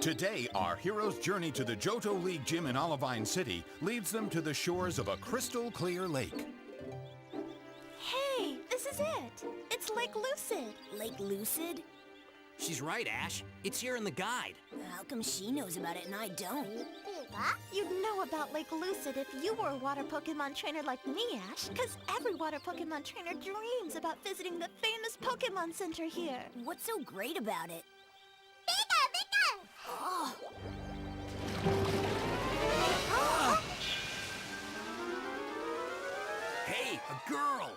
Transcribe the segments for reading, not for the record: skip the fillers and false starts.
Today, our hero's journey to the Johto League Gym in Olivine City leads them to the shores of a crystal clear lake. Hey, this is it. It's Lake Lucid. Lake Lucid? She's right, Ash. It's here in the guide. How come she knows about it and I don't? You'd know about Lake Lucid if you were a water Pokemon trainer like me, Ash. Because every water Pokemon trainer dreams about visiting the famous Pokemon Center here. What's so great about it? Oh. Hey, a girl!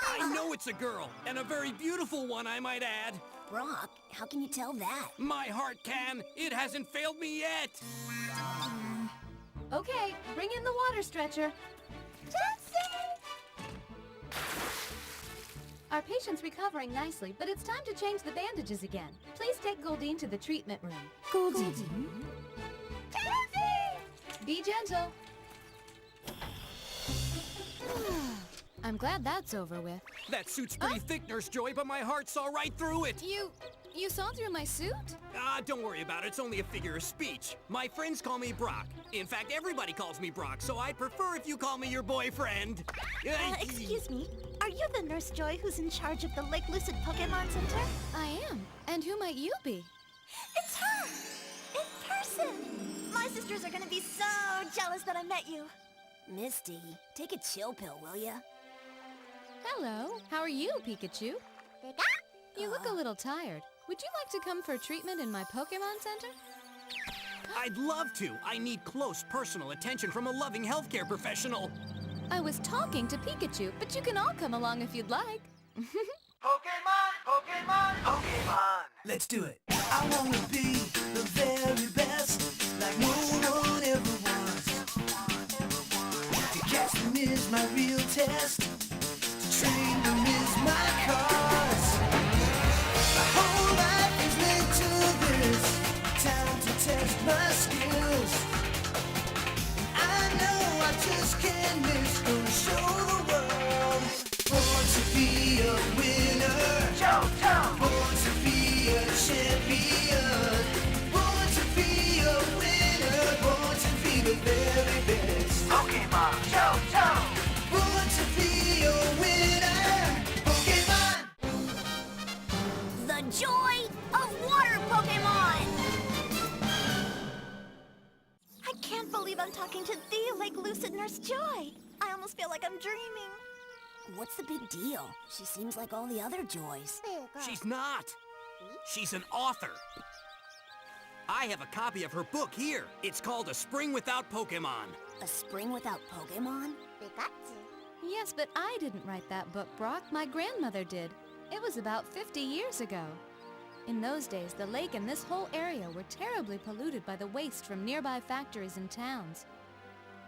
I know it's a girl, and a very beautiful one, I might add. Brock, how can you tell that? My heart can. It hasn't failed me yet. Okay, bring in the water stretcher. Our patient's recovering nicely, but it's time to change the bandages again. Please take Goldine to the treatment room. Goldine? Be gentle. I'm glad that's over with. That suit's pretty thick, Nurse Joy, but my heart saw right through it. You saw through my suit? Don't worry about it. It's only a figure of speech. My friends call me Brock. In fact, everybody calls me Brock, so I'd prefer if you call me your boyfriend. Excuse me. Are you the Nurse Joy who's in charge of the Lake Lucid Pokemon Center? I am. And who might you be? It's her! In person! My sisters are gonna be so jealous that I met you. Misty, take a chill pill, will ya? Hello. How are you, Pikachu? You look a little tired. Would you like to come for treatment in my Pokemon Center? I'd love to. I need close personal attention from a loving healthcare professional. I was talking to Pikachu, but you can all come along if you'd like. Pokemon, Pokemon, Pokemon. Let's do it. I wanna be the very best, like no one ever was. To catch them is my real test. To train them is my cause. My whole life is linked to this. Time to test my skills. I know I just can't miss. Gonna show the world. Born to be a winner. Johto. Born to be a champion. Born to be a winner. Born to be the very best. Pokemon, Johto. Born to be a winner. Pokemon. The joy of water Pokemon! I can't believe I'm talking to the Lake Lucid Nurse Joy. I almost feel like I'm dreaming. What's the big deal? She seems like all the other Joys. She's not. She's an author. I have a copy of her book here. It's called A Spring Without Pokemon. A spring without Pokemon? Yes, but I didn't write that book, Brock. My grandmother did. It was about 50 years ago. In those days, the lake and this whole area were terribly polluted by the waste from nearby factories and towns.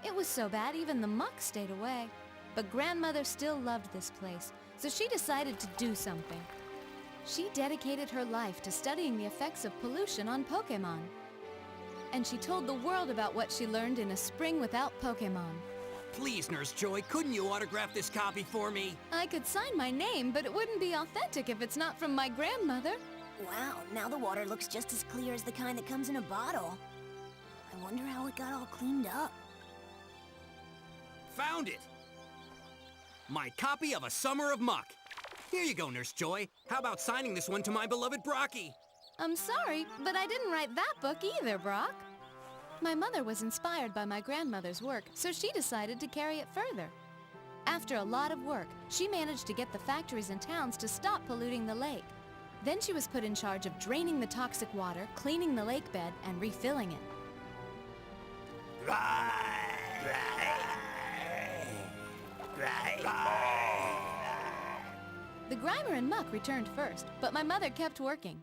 It was so bad even the muck stayed away. But grandmother still loved this place, so she decided to do something. She dedicated her life to studying the effects of pollution on Pokemon. And she told the world about what she learned in A Spring Without Pokemon. Please, Nurse Joy, couldn't you autograph this copy for me? I could sign my name, but it wouldn't be authentic if it's not from my grandmother. Wow, now the water looks just as clear as the kind that comes in a bottle. I wonder how it got all cleaned up. Found it! My copy of A Summer of Muck. Here you go, Nurse Joy. How about signing this one to my beloved Brocky? I'm sorry, but I didn't write that book either, Brock. My mother was inspired by my grandmother's work, so she decided to carry it further. After a lot of work, she managed to get the factories and towns to stop polluting the lake. Then she was put in charge of draining the toxic water, cleaning the lake bed, and refilling it. The Grimer and Muck returned first, but my mother kept working.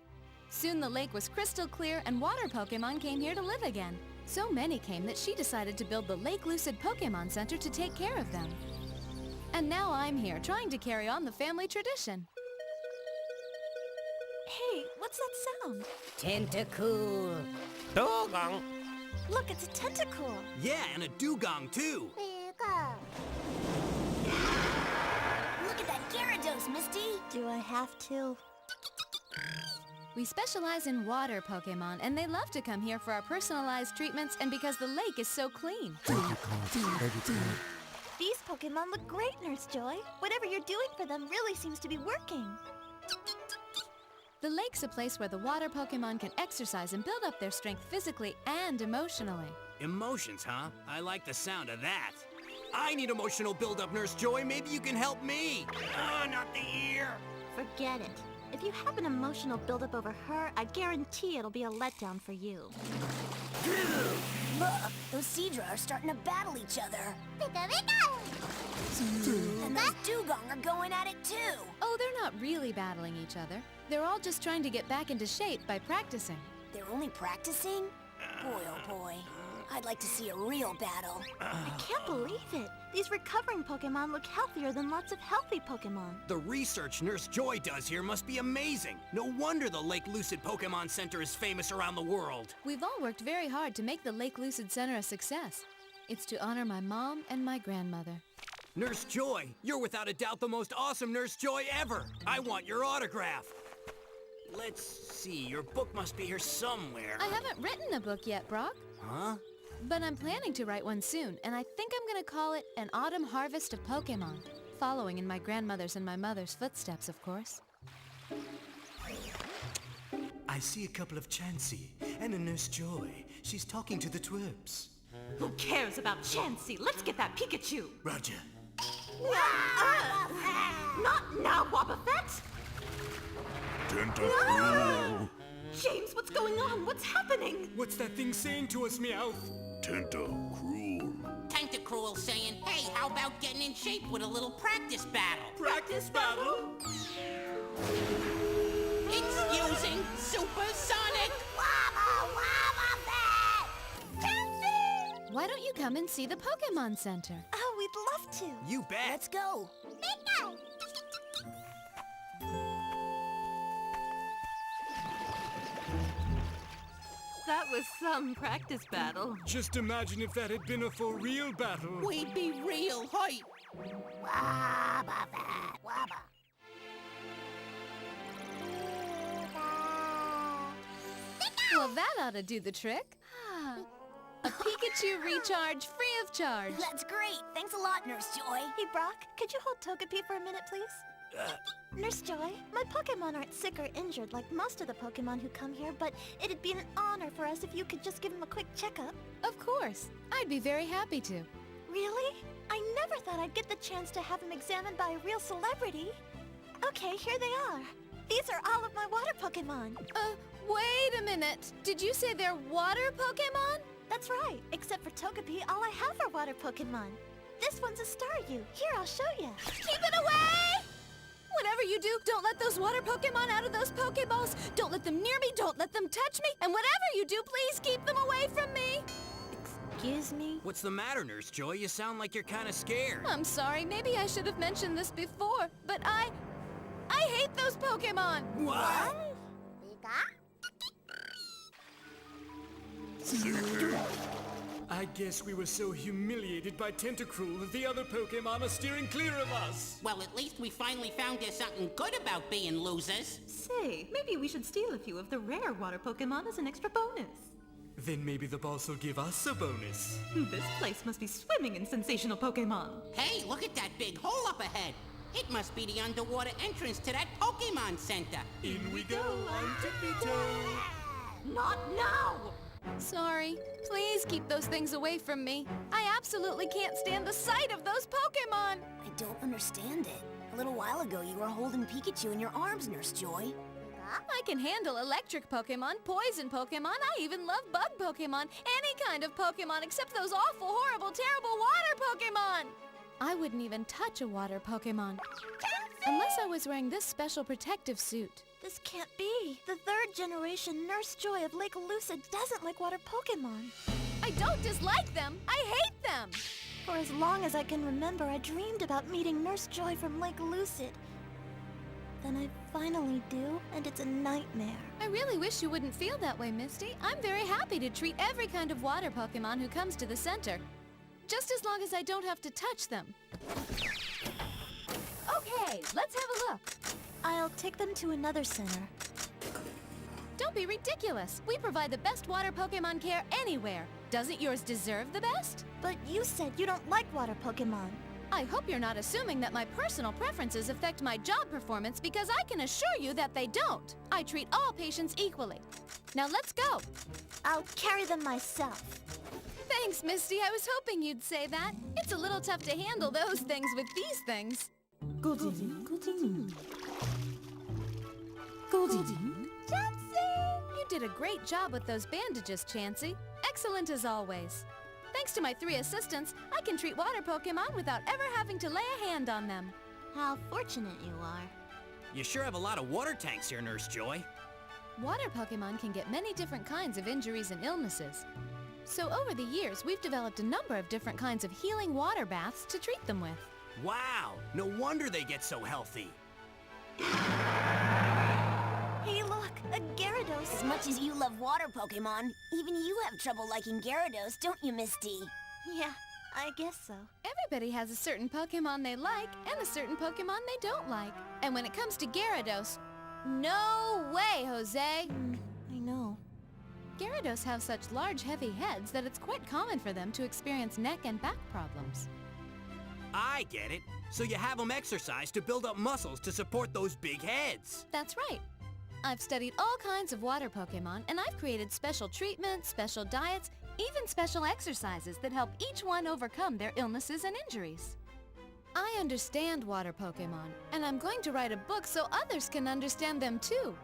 Soon the lake was crystal clear and water Pokemon came here to live again. So many came that she decided to build the Lake Lucid Pokemon Center to take care of them. And now I'm here trying to carry on the family tradition. Hey, what's that sound? Tentacool. Dogong. Look, it's a Tentacool. Yeah, and a dugong, too. Look at that Gyarados, Misty! Do I have to? We specialize in water Pokémon, and they love to come here for our personalized treatments and because the lake is so clean. These Pokemon look great, Nurse Joy. Whatever you're doing for them really seems to be working. The lake's a place where the water Pokémon can exercise and build up their strength physically and emotionally. Emotions, huh? I like the sound of that. I need emotional build-up, Nurse Joy. Maybe you can help me. Oh, not the ear. Forget it. If you have an emotional buildup over her, I guarantee it'll be a letdown for you. Look, those Seadra are starting to battle each other. And those Dugong are going at it too. Oh, they're not really battling each other. They're all just trying to get back into shape by practicing. They're only practicing? Boy, oh boy. I'd like to see a real battle. I can't believe it. These recovering Pokemon look healthier than lots of healthy Pokemon. The research Nurse Joy does here must be amazing. No wonder the Lake Lucid Pokemon Center is famous around the world. We've all worked very hard to make the Lake Lucid Center a success. It's to honor my mom and my grandmother. Nurse Joy, you're without a doubt the most awesome Nurse Joy ever. I want your autograph. Let's see, your book must be here somewhere. I haven't written a book yet, Brock. Huh? But I'm planning to write one soon, and I think I'm gonna call it An Autumn Harvest of Pokemon, following in my grandmother's and my mother's footsteps, of course. I see a couple of Chansey and a Nurse Joy. She's talking to the twerps. Who cares about Chansey? Let's get that Pikachu! Roger. Not now, Wobbuffet! Tentacruel. James, what's going on? What's happening? What's that thing saying to us, Meowth? Tentacruel. Tentacruel saying, hey, how about getting in shape with a little practice battle? Practice battle? It's using Supersonic! Why don't you come and see the Pokemon Center? Oh, we'd love to. You bet. Let's go. That was some practice battle. Just imagine if that had been a for real battle. We'd be real hype. Well, that ought to do the trick. A Pikachu recharge free of charge. That's great. Thanks a lot, Nurse Joy. Hey, Brock, could you hold Togepi for a minute, please? Nurse Joy, my Pokemon aren't sick or injured like most of the Pokemon who come here, but it'd be an honor for us if you could just give them a quick checkup. Of course. I'd be very happy to. Really? I never thought I'd get the chance to have them examined by a real celebrity. Okay, here they are. These are all of my water Pokemon. Wait a minute. Did you say they're water Pokemon? That's right. Except for Togepi, all I have are water Pokemon. This one's a Staryu. Here, I'll show you. Keep it away! Whatever you do, don't let those water Pokemon out of those Pokeballs. Don't let them near me, don't let them touch me. And whatever you do, please keep them away from me. Excuse me? What's the matter, Nurse Joy? You sound like you're kind of scared. I'm sorry, maybe I should have mentioned this before, but I hate those Pokemon. What? I guess we were so humiliated by Tentacruel that the other Pokemon are steering clear of us. Well, at least we finally found there's something good about being losers. Say, maybe we should steal a few of the rare water Pokemon as an extra bonus. Then maybe the boss will give us a bonus. This place must be swimming in sensational Pokemon. Hey, look at that big hole up ahead. It must be the underwater entrance to that Pokemon Center. In we go on tippy-toe. Not now! Sorry. Please keep those things away from me. I absolutely can't stand the sight of those Pokemon. I don't understand it. A little while ago, you were holding Pikachu in your arms, Nurse Joy. I can handle electric Pokemon, poison Pokemon, I even love bug Pokemon, any kind of Pokemon except those awful, horrible, terrible water Pokemon. I wouldn't even touch a water Pokemon. Unless I was wearing this special protective suit. This can't be. The third generation Nurse Joy of Lake Lucid doesn't like water Pokemon. I don't dislike them. I hate them. For as long as I can remember, I dreamed about meeting Nurse Joy from Lake Lucid. Then I finally do, and it's a nightmare. I really wish you wouldn't feel that way, Misty. I'm very happy to treat every kind of water Pokemon who comes to the center. Just as long as I don't have to touch them. Okay, let's have a look. I'll take them to another center. Don't be ridiculous. We provide the best water Pokemon care anywhere. Doesn't yours deserve the best? But you said you don't like water Pokemon. I hope you're not assuming that my personal preferences affect my job performance, because I can assure you that they don't. I treat all patients equally. Now let's go. I'll carry them myself. Thanks, Misty. I was hoping you'd say that. It's a little tough to handle those things with these things. Golden. Chansey! You did a great job with those bandages, Chansey. Excellent as always. Thanks to my 3 assistants, I can treat water Pokemon without ever having to lay a hand on them. How fortunate you are. You sure have a lot of water tanks here, Nurse Joy. Water Pokemon can get many different kinds of injuries and illnesses. So over the years, we've developed a number of different kinds of healing water baths to treat them with. Wow, no wonder they get so healthy. Hey, look, a Gyarados. As much as you love water Pokemon, even you have trouble liking Gyarados, don't you, Misty? Yeah, I guess so. Everybody has a certain Pokemon they like and a certain Pokemon they don't like. And when it comes to Gyarados, no way, Jose! I know. Gyarados have such large, heavy heads that it's quite common for them to experience neck and back problems. I get it. So you have them exercise to build up muscles to support those big heads. That's right. I've studied all kinds of water Pokemon, and I've created special treatments, special diets, even special exercises that help each one overcome their illnesses and injuries. I understand water Pokemon, and I'm going to write a book so others can understand them too.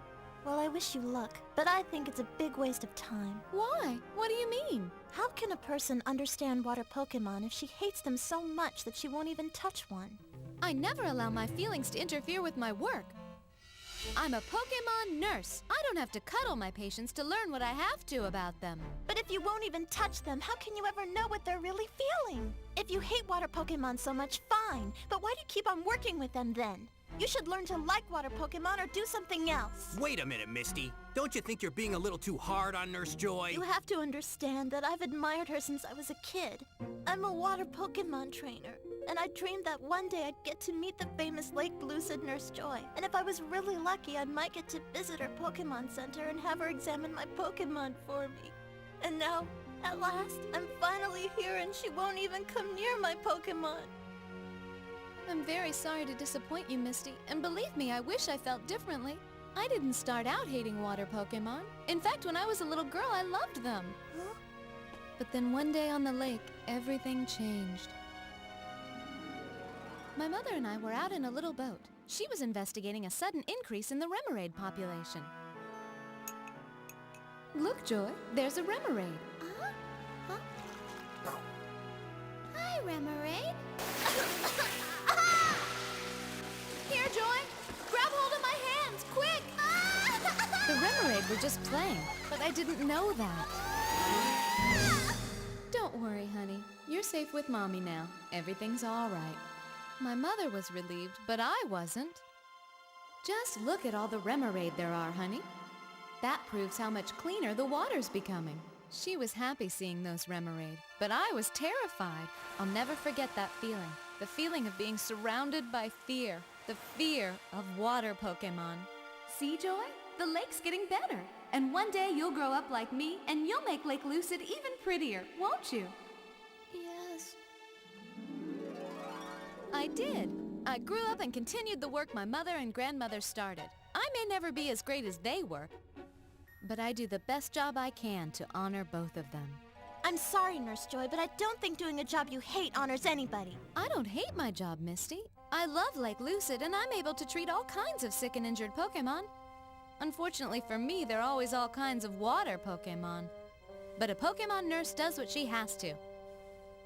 Well, I wish you luck, but I think it's a big waste of time. Why? What do you mean? How can a person understand water Pokemon if she hates them so much that she won't even touch one? I never allow my feelings to interfere with my work. I'm a Pokemon nurse. I don't have to cuddle my patients to learn what I have to about them. But if you won't even touch them, how can you ever know what they're really feeling? If you hate water Pokemon so much, fine. But why do you keep on working with them then? You should learn to like water Pokemon or do something else. Wait a minute, Misty. Don't you think you're being a little too hard on Nurse Joy? You have to understand that I've admired her since I was a kid. I'm a water Pokemon trainer, and I dreamed that one day I'd get to meet the famous Lake Lucid Nurse Joy. And if I was really lucky, I might get to visit her Pokemon Center and have her examine my Pokemon for me. And now, at last, I'm finally here and she won't even come near my Pokemon. I'm very sorry to disappoint you, Misty, and believe me, I wish I felt differently. I didn't start out hating water Pokemon. In fact, when I was a little girl, I loved them. Huh? But then one day on the lake, everything changed. My mother and I were out in a little boat. She was investigating a sudden increase in the Remoraid population. Look, Joy, there's a Remoraid. Huh? Hi, Remoraid. Here, Joy! Grab hold of my hands, quick! The Remoraid were just playing, but I didn't know that. Don't worry, honey. You're safe with Mommy now. Everything's all right. My mother was relieved, but I wasn't. Just look at all the Remoraid there are, honey. That proves how much cleaner the water's becoming. She was happy seeing those Remoraid, but I was terrified. I'll never forget that feeling. The feeling of being surrounded by fear. The fear of water Pokemon. See, Joy? The lake's getting better. And one day you'll grow up like me, and you'll make Lake Lucid even prettier, won't you? Yes. I did. I grew up and continued the work my mother and grandmother started. I may never be as great as they were, but I do the best job I can to honor both of them. I'm sorry, Nurse Joy, but I don't think doing a job you hate honors anybody. I don't hate my job, Misty. I love Lake Lucid, and I'm able to treat all kinds of sick and injured Pokemon. Unfortunately for me, there are always all kinds of water Pokemon. But a Pokemon nurse does what she has to.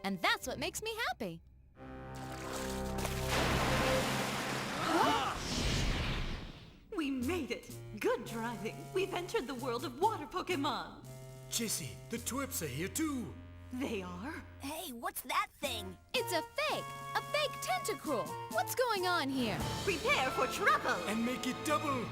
And that's what makes me happy. We made it! Good driving! We've entered the world of water Pokemon! Jessie, the twerps are here too. They are? Hey, what's that thing? It's a fake Tentacruel. What's going on here? Prepare for trouble! And make it double.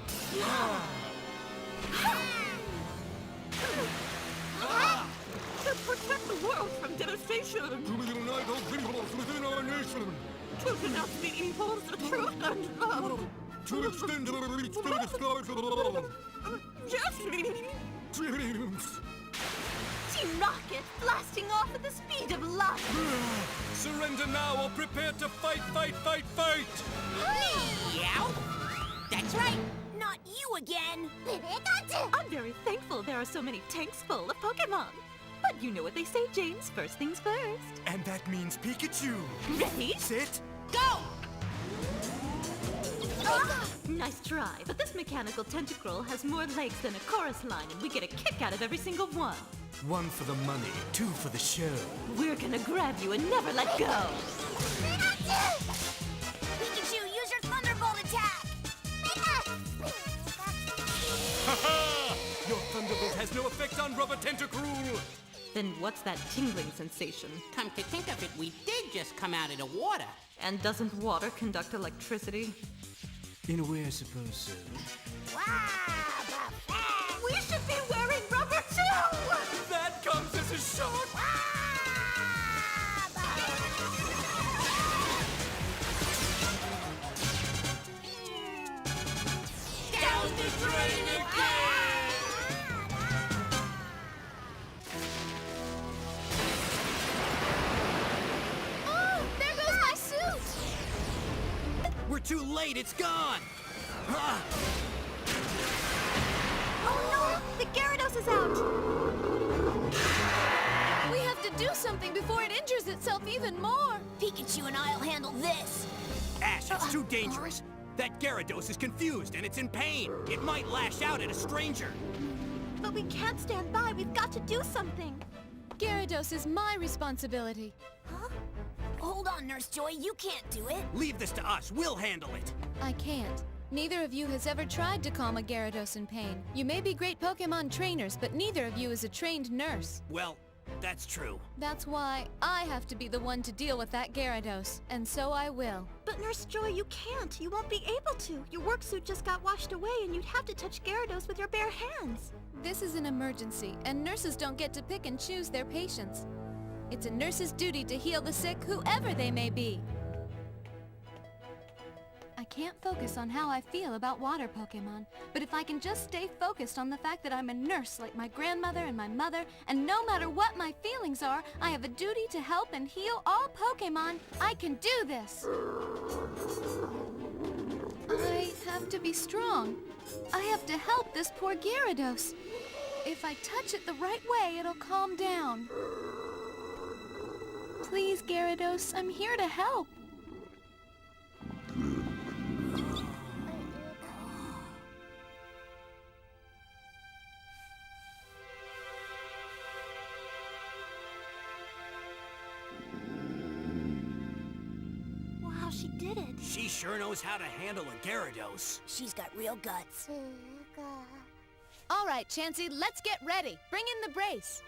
To protect the world from devastation! To unite all peoples within our nation. To denounce the evils of truth and love! To extend our reach to the skies above. Jessie! blasting off at the speed of light. Surrender now or prepare to fight, fight, fight, fight! Meow. That's right. Not you again! I'm very thankful there are so many tanks full of Pokémon. But you know what they say, James. First things first. And that means Pikachu! Ready? Sit! Go! Nice try, but this mechanical Tentacruel has more legs than a chorus line, and we get a kick out of every single one. 1 for the money, 2 for the show. We're gonna grab you and never let go. Pikachu, use your Thunderbolt attack! Ha-ha! Your Thunderbolt has no effect on Rubber Tentacruel! Then what's that tingling sensation? Come to think of it, we did just come out of the water. And doesn't water conduct electricity? In a way, I suppose so. We should be wearing rubber too! That comes as a shock! Down the drain again! Oh, there goes my suit! We're too late, it's gone! Ah! Oh no! The Gyarados is out! We have to do something before it injures itself even more. Pikachu and I'll handle this. Ash, it's too dangerous. That Gyarados is confused and it's in pain. It might lash out at a stranger. But we can't stand by. We've got to do something. Gyarados is my responsibility. Huh? Hold on, Nurse Joy. You can't do it. Leave this to us. We'll handle it. I can't. Neither of you has ever tried to calm a Gyarados in pain. You may be great Pokémon trainers, but neither of you is a trained nurse. Well, that's true. That's why I have to be the one to deal with that Gyarados, and so I will. But Nurse Joy, you can't. You won't be able to. Your work suit just got washed away, and you'd have to touch Gyarados with your bare hands. This is an emergency, and nurses don't get to pick and choose their patients. It's a nurse's duty to heal the sick, whoever they may be. I can't focus on how I feel about water Pokémon, but if I can just stay focused on the fact that I'm a nurse like my grandmother and my mother, and no matter what my feelings are, I have a duty to help and heal all Pokémon, I can do this! I have to be strong. I have to help this poor Gyarados. If I touch it the right way, it'll calm down. Please, Gyarados, I'm here to help. Wow, she did it. She sure knows how to handle a Gyarados. She's got real guts. All right, Chansey, let's get ready. Bring in the brace.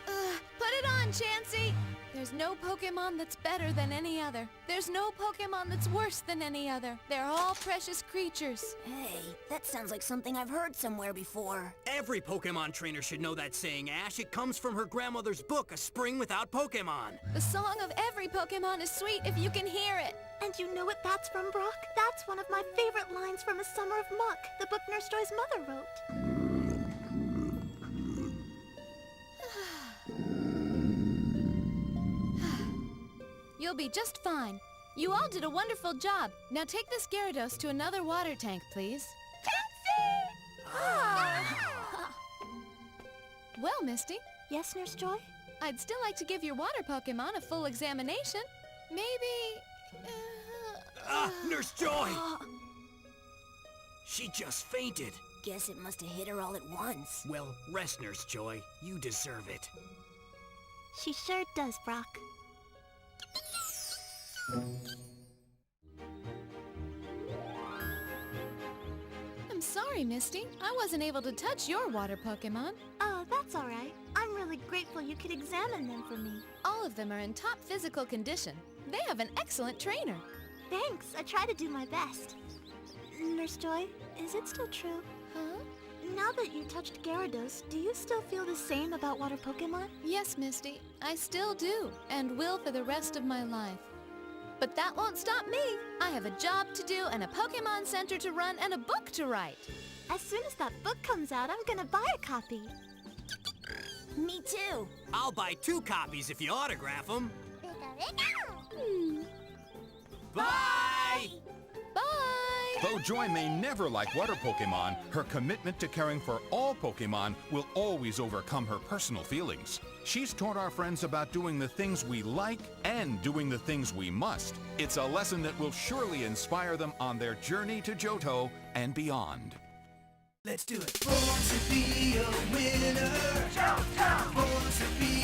Put it on, Chansey! There's no Pokémon that's better than any other. There's no Pokémon that's worse than any other. They're all precious creatures. Hey, that sounds like something I've heard somewhere before. Every Pokemon trainer should know that saying, Ash. It comes from her grandmother's book, A Spring Without Pokemon. The song of every Pokémon is sweet if you can hear it. And you know what that's from, Brock? That's one of my favorite lines from A Summer of Muck, the book Nurse Joy's mother wrote. You'll be just fine. You all did a wonderful job. Now take this Gyarados to another water tank, please. Well, Misty. Yes, Nurse Joy? I'd still like to give your water Pokémon a full examination. Maybe... Nurse Joy! She just fainted. Guess it must have hit her all at once. Well, rest, Nurse Joy. You deserve it. She sure does, Brock. I'm sorry, Misty. I wasn't able to touch your water Pokémon. Oh, that's all right. I'm really grateful you could examine them for me. All of them are in top physical condition. They have an excellent trainer. Thanks. I try to do my best. Nurse Joy, is it still true? Huh? Now that you touched Gyarados, do you still feel the same about water Pokémon? Yes, Misty. I still do, and will for the rest of my life. But that won't stop me. I have a job to do, and a Pokémon Center to run, and a book to write. As soon as that book comes out, I'm gonna buy a copy. Me too. I'll buy 2 copies if you autograph them. Bye! Bye! Though Joy may never like water Pokemon, her commitment to caring for all Pokemon will always overcome her personal feelings. She's taught our friends about doing the things we like and doing the things we must. It's a lesson that will surely inspire them on their journey to Johto and beyond. Let's do it. Born to be a winner. Johto! Born to be